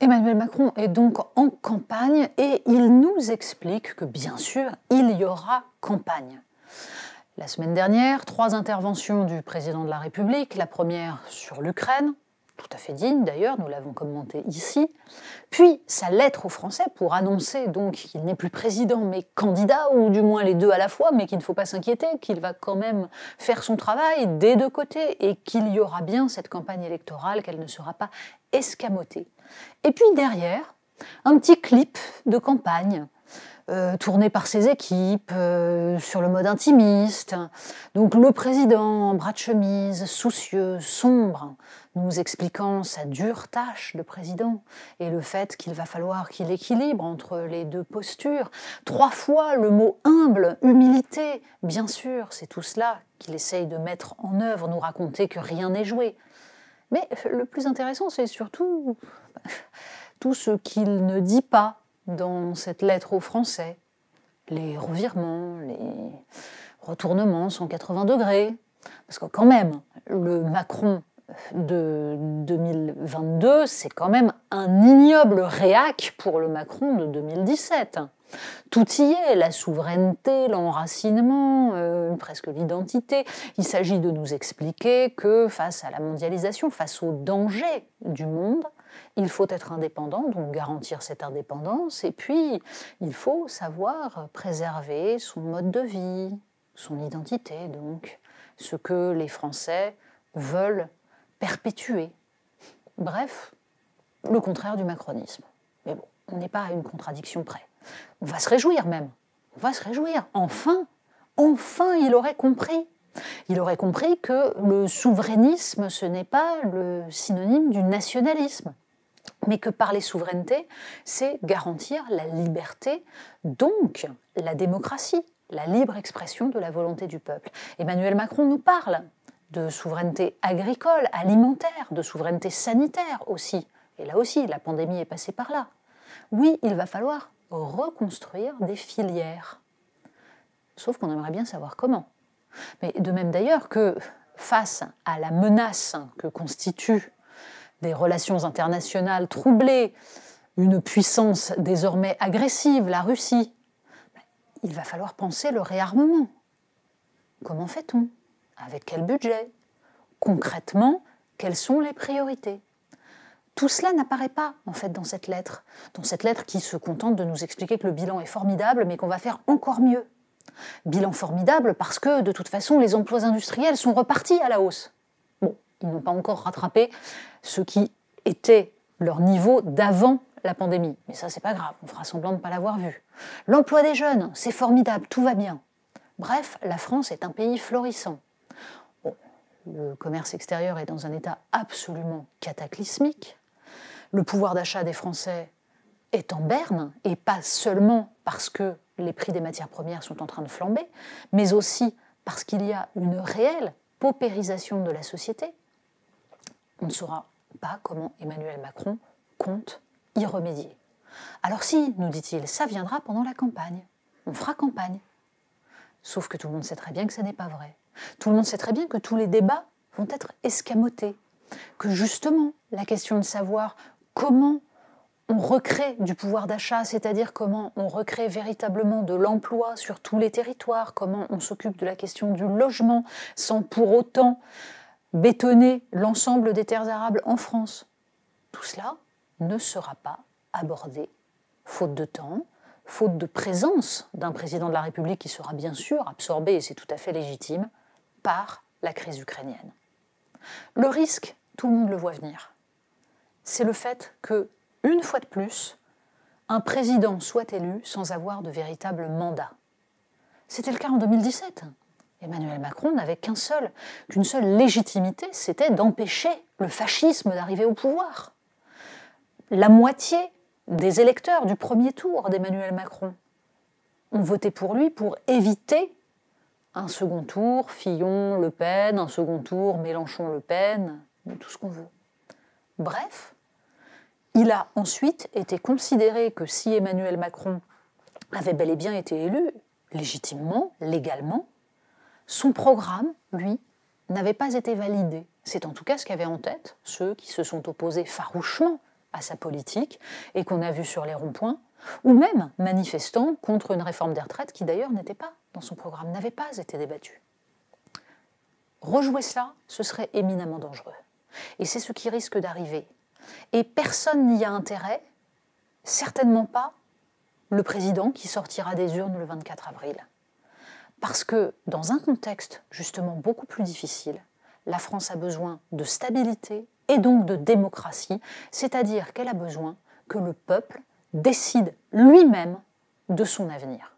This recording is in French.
Emmanuel Macron est donc en campagne et il nous explique que bien sûr, il y aura campagne. La semaine dernière, 3 interventions du président de la République, la première sur l'Ukraine, tout à fait digne d'ailleurs, nous l'avons commenté ici, puis sa lettre aux Français pour annoncer donc qu'il n'est plus président mais candidat, ou du moins les deux à la fois, mais qu'il ne faut pas s'inquiéter, qu'il va quand même faire son travail des deux côtés et qu'il y aura bien cette campagne électorale, qu'elle ne sera pas escamotée. Et puis derrière, un petit clip de campagne, tourné par ses équipes, sur le mode intimiste. Donc le président en bras de chemise, soucieux, sombre, nous expliquant sa dure tâche de président et le fait qu'il va falloir qu'il équilibre entre les deux postures. 3 fois le mot humble, humilité, bien sûr, c'est tout cela qu'il essaye de mettre en œuvre, nous raconter que rien n'est joué. Mais le plus intéressant, c'est surtout tout ce qu'il ne dit pas dans cette lettre aux Français. Les revirements, les retournements 180 degrés. Parce que quand même, le Macron de 2022, c'est quand même un ignoble réac pour le Macron de 2017. Tout y est, la souveraineté, l'enracinement, presque l'identité. Il s'agit de nous expliquer que face à la mondialisation, face aux dangers du monde, il faut être indépendant, donc garantir cette indépendance, et puis il faut savoir préserver son mode de vie, son identité, donc ce que les Français veulent perpétuer. Bref, le contraire du macronisme. Mais bon, on n'est pas à une contradiction près. On va se réjouir même, on va se réjouir. Enfin, il aurait compris. Il aurait compris que le souverainisme, ce n'est pas le synonyme du nationalisme, mais que parler souveraineté, c'est garantir la liberté, donc la démocratie, la libre expression de la volonté du peuple. Emmanuel Macron nous parle de souveraineté agricole, alimentaire, de souveraineté sanitaire aussi. Et là aussi, la pandémie est passée par là. Oui, il va falloir reconstruire des filières. Sauf qu'on aimerait bien savoir comment. Mais de même d'ailleurs que face à la menace que constituent des relations internationales troublées, une puissance désormais agressive, la Russie, il va falloir penser le réarmement. Comment fait-on? Avec quel budget? Concrètement, quelles sont les priorités? Tout cela n'apparaît pas, en fait, dans cette lettre qui se contente de nous expliquer que le bilan est formidable, mais qu'on va faire encore mieux. Bilan formidable parce que, de toute façon, les emplois industriels sont repartis à la hausse. Bon, ils n'ont pas encore rattrapé ce qui était leur niveau d'avant la pandémie. Mais ça, c'est pas grave, on fera semblant de ne pas l'avoir vu. L'emploi des jeunes, c'est formidable, tout va bien. Bref, la France est un pays florissant. Bon, le commerce extérieur est dans un état absolument cataclysmique. Le pouvoir d'achat des Français est en berne, et pas seulement parce que les prix des matières premières sont en train de flamber, mais aussi parce qu'il y a une réelle paupérisation de la société. On ne saura pas comment Emmanuel Macron compte y remédier. Alors si, nous dit-il, ça viendra pendant la campagne. On fera campagne. Sauf que tout le monde sait très bien que ce n'est pas vrai. Tout le monde sait très bien que tous les débats vont être escamotés. Que justement, la question de savoir comment on recrée du pouvoir d'achat, c'est-à-dire comment on recrée véritablement de l'emploi sur tous les territoires, comment on s'occupe de la question du logement sans pour autant bétonner l'ensemble des terres arables en France. Tout cela ne sera pas abordé, faute de temps, faute de présence d'un président de la République qui sera bien sûr absorbé, et c'est tout à fait légitime, par la crise ukrainienne. Le risque, tout le monde le voit venir, c'est le fait que, une fois de plus, un président soit élu sans avoir de véritable mandat. C'était le cas en 2017. Emmanuel Macron n'avait qu'une seule légitimité, c'était d'empêcher le fascisme d'arriver au pouvoir. La moitié des électeurs du premier tour d'Emmanuel Macron ont voté pour lui pour éviter un second tour Fillon-Le Pen, un second tour Mélenchon-Le Pen, tout ce qu'on veut. Bref, il a ensuite été considéré que si Emmanuel Macron avait bel et bien été élu, légitimement, légalement, son programme, lui, n'avait pas été validé. C'est en tout cas ce qu'avaient en tête ceux qui se sont opposés farouchement à sa politique et qu'on a vu sur les ronds-points, ou même manifestant contre une réforme des retraites qui d'ailleurs n'était pas dans son programme, n'avait pas été débattue. Rejouer cela, ce serait éminemment dangereux. Et c'est ce qui risque d'arriver. Et personne n'y a intérêt, certainement pas le président qui sortira des urnes le 24 avril. Parce que dans un contexte justement beaucoup plus difficile, la France a besoin de stabilité et donc de démocratie, c'est-à-dire qu'elle a besoin que le peuple décide lui-même de son avenir.